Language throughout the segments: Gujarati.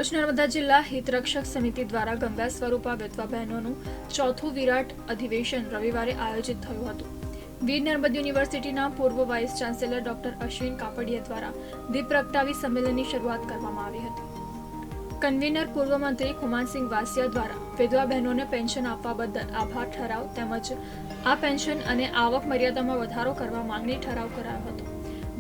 ભરૂચ નર્મદા જિલ્લા હિતરક્ષક સમિતિ દ્વારા ગંગા સ્વરૂપા વિધવા બહેનોનું ચોથું વિરાટ અધિવેશન રવિવારે આયોજિત થયું હતું। વીર નર્મદ યુનિવર્સિટીના પૂર્વ vice chancellor doctor Ashwin Kapadia દ્વારા દીપ પ્રગટાવી સંમેલનની શરૂઆત કરવામાં આવી હતી। કન્વીનર પૂર્વ મંત્રી ખુમાનસિંહ વાસિયા દ્વારા વિધવા બહેનોને પેન્શન આપવા બદલ આભાર ઠરાવ તેમજ આ પેન્શન અને આવક મર્યાદામાં વધારો કરવા માંગણી ઠરાવ કરાયો હતો।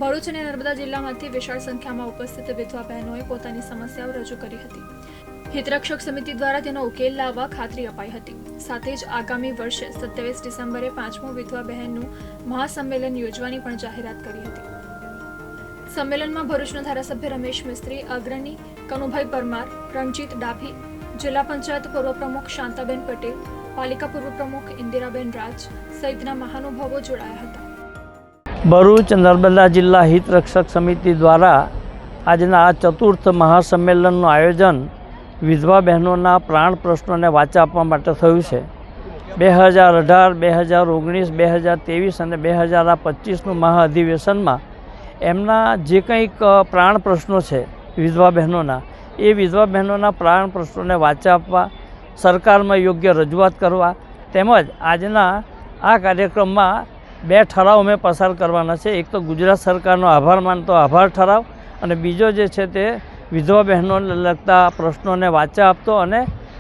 ભરૂચ અને નર્મદા જિલ્લામાંથી વિશાળ સંખ્યામાં ઉપસ્થિત વિધવા બહેનોએ પોતાની સમસ્યાઓ રજૂ કરી હતી। હિતરક્ષક સમિતિ દ્વારા તેનો ઉકેલ લાવવા ખાતરી અપાઈ હતી। સાથે જ આગામી વર્ષે 27 ડિસેમ્બરે 5મું વિધવા બહેનનું મહાસંમેલન યોજવાની પણ જાહેરાત કરી હતી। સંમેલનમાં ભરૂચના ધારાસભ્ય રમેશ મિસ્ત્રી, અગ્રણી કનુભાઈ પરમાર, રણજીત ડાભી, જિલ્લા પંચાયત પૂર્વ પ્રમુખ શાંતાબેન પટેલ, પાલિકા પૂર્વ પ્રમુખ ઇન્દિરાબેન રાજ સહિતના મહાનુભાવો જોડાયા હતા। ભરૂચ નર્મદા જિલ્લા હિતરક્ષક સમિતિ દ્વારા આજના આ ચતુર્થ મહાસંમેલનનું આયોજન વિધવા બહેનોના પ્રાણ પ્રશ્નોને વાચા આપવા માટે થયું છે। 2018, 2019, 2023 અને 2025નું મહાઅધિવેશનમાં એમના જે કંઈક પ્રાણ પ્રશ્નો છે વિધવા બહેનોના, એ વિધવા બહેનોના પ્રાણ પ્રશ્નોને વાચા આપવા, સરકારમાં યોગ્ય રજૂઆત કરવા તેમજ આજના આ કાર્યક્રમમાં 2 ઠરાવ અમે પસાર કરવાના છે। એક તો ગુજરાત સરકારનો આભાર માનતો આભાર ઠરાવ અને બીજો જે છે તે વિધવા બહેનોને લગતા પ્રશ્નોને વાચા આપતો અને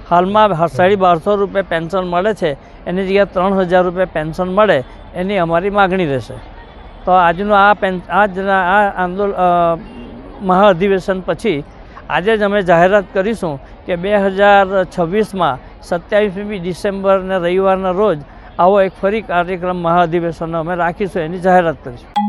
હાલમાં 1250 રૂપિયા પેન્શન મળે છે એની જગ્યાએ 3000 રૂપિયા પેન્શન મળે એની અમારી માગણી રહેશે। તો આજનું આ આંદોલન મહાઅધિવેશન પછી આજે જ અમે જાહેરાત કરીશું કે 2026માં 27મી ડિસેમ્બરને રવિવારના રોજ આવો એક ફરી કાર્યક્રમ મહાઅધિવેશનનો અમે રાખીશું, એની જાહેરાત કરીશું।